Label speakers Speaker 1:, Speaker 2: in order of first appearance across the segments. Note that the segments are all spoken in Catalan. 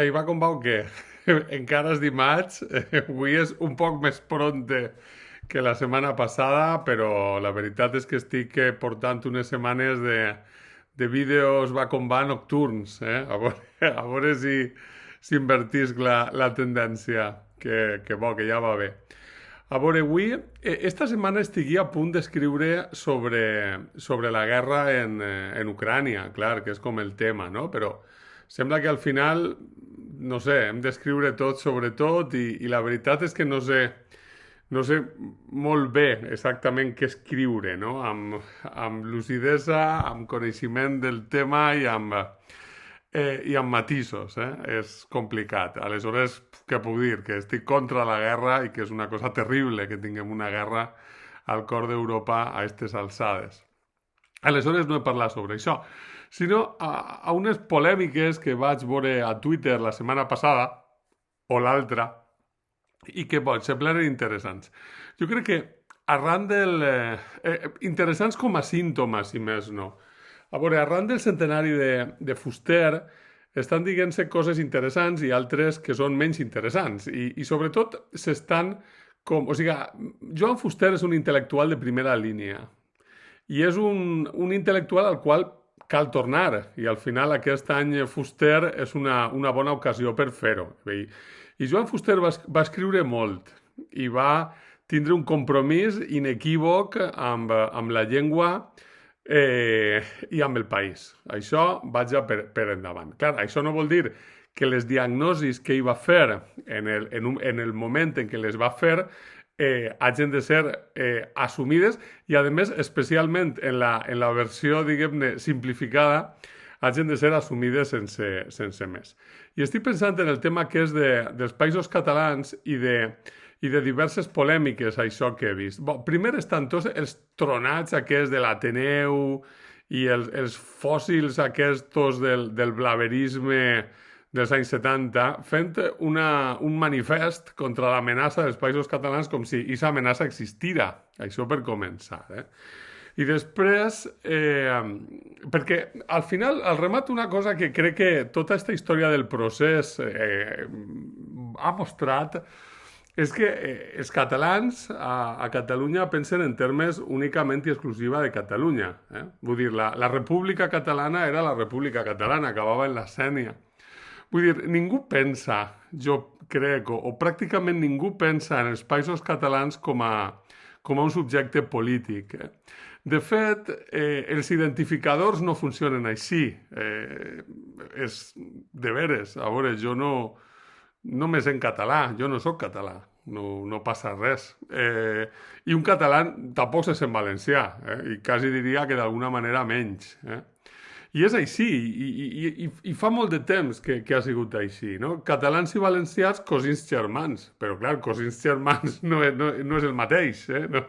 Speaker 1: Ei, va com va o què? Encara és dimarts, avui és un poc més pronte que la setmana passada, però la veritat és que estic portant unes setmanes de vídeos va com va nocturns, a veure si invertisc la tendència, que bo, que ja va bé. A veure, avui, esta setmana estigui a punt d'escriure sobre la guerra en Ucrània, clar, que és com el tema, no? Però sembla que al final, no sé, hem d'escriure tot sobre tot i la veritat és que no sé molt bé exactament què escriure, no? Amb lucidesa, amb coneixement del tema i amb matisos, eh? És complicat. Aleshores, què puc dir? Que estic contra la guerra i que és una cosa terrible que tinguem una guerra al cor d'Europa a aquestes alçades. Aleshores no he parlat sobre això, sinó a unes polèmiques que vaig veure a Twitter la setmana passada o l'altra i que pot semblar interessants. Jo crec que arran del... interessants com a símptomes, si més no. A veure, arran del centenari de Fuster estan dient-se coses interessants i altres que són menys interessants. I sobretot s'estan com... O sigui, Joan Fuster és un intel·lectual de primera línia i és un intel·lectual al qual cal tornar i al final aquest any Fuster és una bona ocasió per fer-ho. I Joan Fuster va escriure molt i va tindre un compromís inequívoc amb la llengua i amb el país. Això vaig per endavant. Clar, això no vol dir que les diagnosis que ell va fer en el moment en què les va fer hagin de ser assumides i, a més, especialment en la versió, diguem-ne, simplificada, hagin de ser assumides sense més. I estic pensant en el tema que és dels països catalans i de diverses polèmiques, això que he vist. Bon, primer estan tots els tronats aquests de l'Ateneu i els fòssils aquests del blaverisme dels anys 70 fent un manifest contra l'amenaça dels països catalans com si aquesta amenaça existira. Això per començar. I després, perquè al final, al remat, una cosa que crec que tota aquesta història del procés ha mostrat és que els catalans a Catalunya pensen en termes únicament i exclusiva de Catalunya. Vull dir, la República Catalana era la República Catalana, acabava en la Sènia. Vull dir, ningú pensa, jo crec, o pràcticament ningú pensa en els països catalans com a un subjecte polític. De fet, els identificadors no funcionen així. És de veres. A veure, jo no me sent català, jo no sóc català, no passa res. I un català tampoc se sent valencià, i quasi diria que d'alguna manera menys. I és així, i fa molt de temps que ha sigut així, no? Catalans i valencians, cosins germans, però clar, cosins germans no és el mateix, no?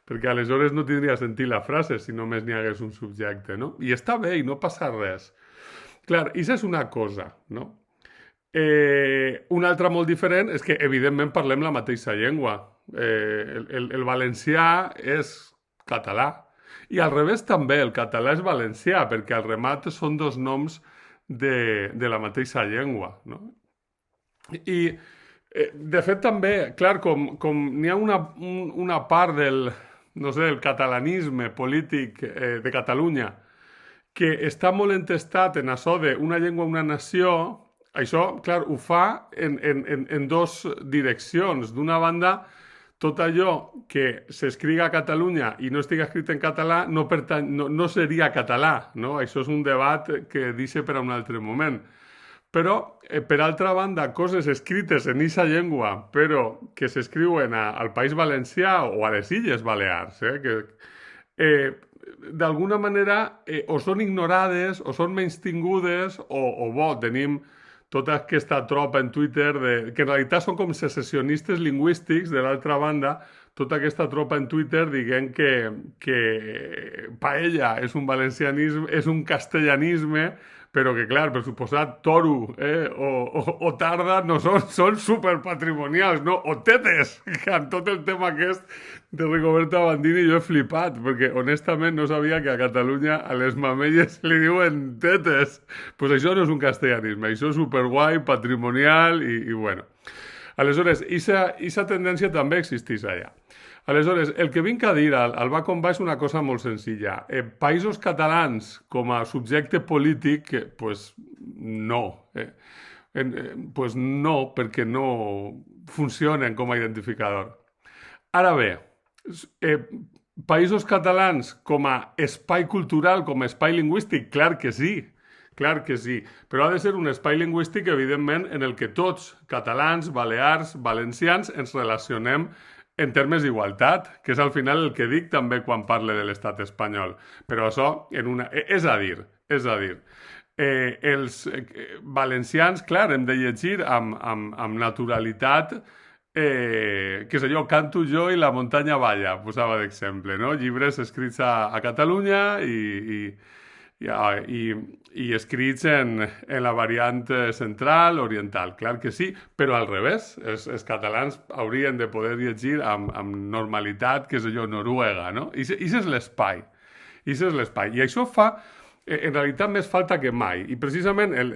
Speaker 1: Perquè aleshores no tindria sentit la frase si només n'hi hagués un subjecte, no? I està bé i no passa res. Clar, això és una cosa, no? Una altra molt diferent és que, evidentment, parlem la mateixa llengua. El valencià és català. I al revés també, el català és valencià, perquè al remat són dos noms de la mateixa llengua. No? I, de fet, també, clar, com n'hi ha una part no sé, del catalanisme polític de Catalunya que està molt entestat en això d'una llengua, una nació, això, clar, ho fa en dos direccions. D'una banda, tot allò que s'escriga a Catalunya i no estigui escrit en català no seria català, no? Això és un debat que deixa per a un altre moment. Però, per altra banda, coses escrites en aquesta llengua, però que s'escriuen al País Valencià o a les Illes Balears, d'alguna manera o són ignorades o són menystingudes o tenim tota aquesta tropa en Twitter, que en realitat són com secessionistes lingüístics, de l'altra banda, tota aquesta tropa en Twitter dient que paella és un valencianisme, és un castellanisme, però que, clar, per suposat, toro o tarda no són superpatrimonials, no? O tetes, que amb tot el tema aquest de Rigoberta Bandini jo he flipat, perquè honestament no sabia que a Catalunya a les mamelles li diuen tetes. Pues això no és un castellanisme, això és superguai, patrimonial i bueno. Aleshores, aquesta tendència també existeix allà. Aleshores, el que vinc a dir al va com va és una cosa molt senzilla. Països catalans com a subjecte polític, pues no. Pues no, perquè no funcionen com a identificador. Ara bé, països catalans com a espai cultural, com a espai lingüístic, clar que sí. Clar que sí, però ha de ser un espai lingüístic, evidentment, en el que tots, catalans, balears, valencians, ens relacionem en termes d'igualtat, que és al final el que dic també quan parle de l'estat espanyol. Però això, és a dir, els valencians, clar, hem de llegir amb naturalitat, què sé jo, Canto jo i la muntanya balla, posava d'exemple, no? Llibres escrits a Catalunya i escrits en la variant central, oriental, clar que sí, però al revés, els catalans haurien de poder llegir amb normalitat, què sé jo, Noruega, no? I és l'espai, i això fa, en realitat, més falta que mai, i precisament en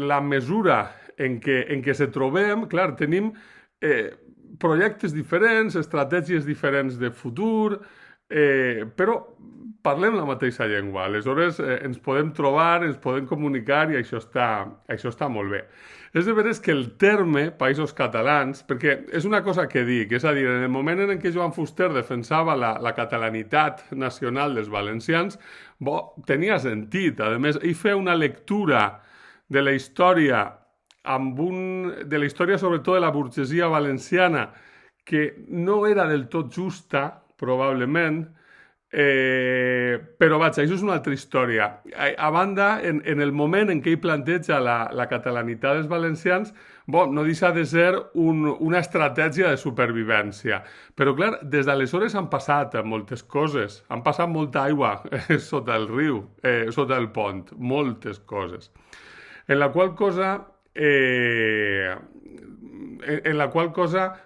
Speaker 1: la mesura en què se trobem, clar, tenim projectes diferents, estratègies diferents de futur, però parlem la mateixa llengua, aleshores ens podem trobar, ens podem comunicar i això està molt bé. És de veres que el terme Països Catalans, perquè és una cosa que dic, és a dir, en el moment en què Joan Fuster defensava la catalanitat nacional dels valencians, tenia sentit. A més, ell feia una lectura de la història de la història sobretot de la burgesia valenciana que no era del tot justa, probablement, però vaja, això és una altra història. A banda, en el moment en què ell planteja la catalanitat dels valencians, no deixa de ser una estratègia de supervivència. Però, clar, des d'aleshores han passat moltes coses. Han passat molta aigua sota el riu, sota el pont, moltes coses. En la qual cosa,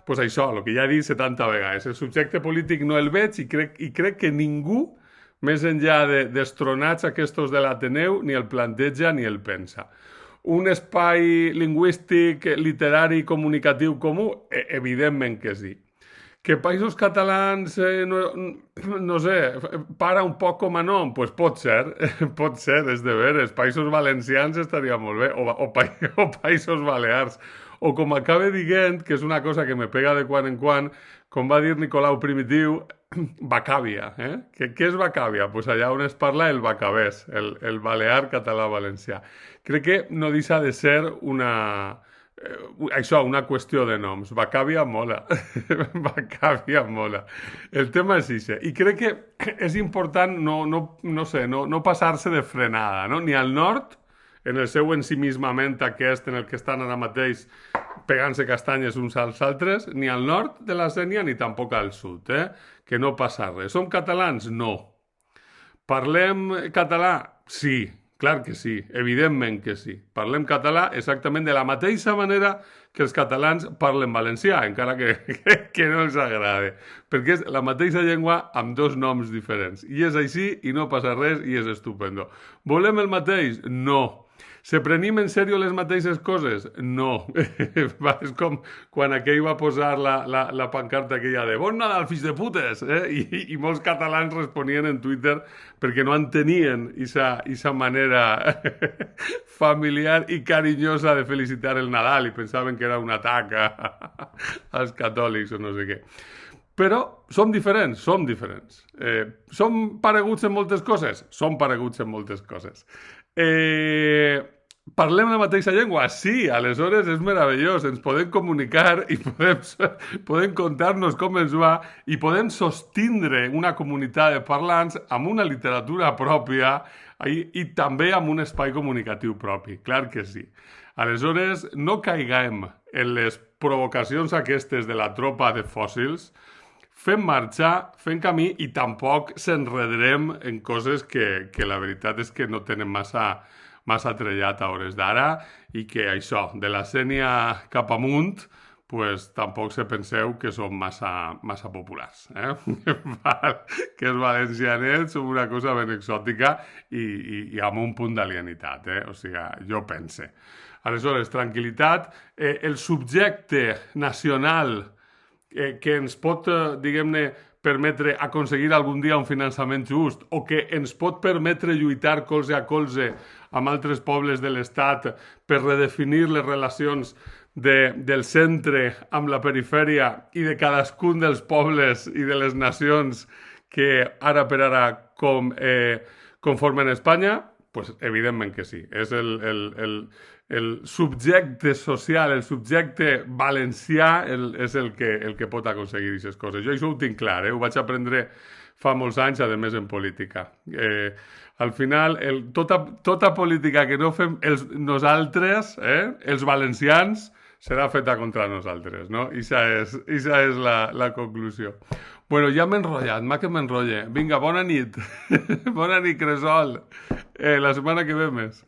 Speaker 1: pues això, el que ja he dit 70 vegades, el subjecte polític no el veig i crec que ningú, més enllà d'estronats aquests de l'Ateneu, ni el planteja ni el pensa. Un espai lingüístic, literari, comunicatiu comú? Evidentment que sí. Que Països Catalans, no sé, para un poc com a nom? Pues pot ser, és de veres. Països Valencians estaria molt bé, o Països Balears. O com acaba dient, que és una cosa que me pega de quan en quan, com va dir Nicolau Primitiu, Bacàvia. Què és Bacàvia? Pues allà on es parla el bacabès, el balear català valencià. Crec que no deixa de ser una qüestió de noms. Bacàvia mola. Bacàvia mola. El tema és això. I crec que és important no passar-se de frenada, no? Ni al nord, en el seu ensimismament aquest en el que estan ara mateix pegant-se castanyes uns als altres, ni al nord de la Sénia ni tampoc al sud, que no passa res. Som catalans? No. Parlem català? Sí, clar que sí, evidentment que sí. Parlem català exactament de la mateixa manera que els catalans parlen valencià, encara que no els agrade, perquè és la mateixa llengua amb dos noms diferents. I és així i no passa res i és estupendo. Volem el mateix? No. Se prenim en sèrio les mateixes coses? No. És com quan aquell va posar la pancarta aquella de Bon Nadal, fills de putes! I molts catalans responien en Twitter perquè no entenien aquesta manera familiar i carinyosa de felicitar el Nadal i pensaven que era un atac als catòlics o no sé què. Però som diferents. Som pareguts en moltes coses? Som pareguts en moltes coses. Parlem la mateixa llengua? Sí, aleshores és meravellós, ens podem comunicar i podem contar-nos com ens va i podem sostindre una comunitat de parlants amb una literatura pròpia i també amb un espai comunicatiu propi, clar que sí. Aleshores, no caiguem en les provocacions aquestes de la tropa de fòssils. fem marxa, fem camí i tampoc s'enredarem en coses que la veritat és que no tenen massa trellat a hores d'ara i que això, de la Sènia cap amunt, pues tampoc se penseu que som massa populars. Que els valencianets som una cosa ben exòtica i amb un punt d'alienitat. O sigui, jo pense. Aleshores, tranquil·litat. El subjecte nacional que ens pot, diguem-ne, permetre aconseguir algun dia un finançament just o que ens pot permetre lluitar colze a colze amb altres pobles de l'Estat per redefinir les relacions del centre amb la perifèria i de cadascun dels pobles i de les nacions que ara per ara conformen Espanya, pues evidentment que sí. És el subjecte social, el subjecte valencià és el que pot aconseguir aquestes coses. Jo això ho tinc clar, ho vaig aprendre fa molts anys, a més en política. Al final, tota política que no fem nosaltres, els valencians, serà feta contra nosaltres, no? Ixa és la conclusió. Bueno, ja m'he enrotllat, que m'enrotlle. Vinga, bona nit. Bona nit, Cresol. La setmana que ve més.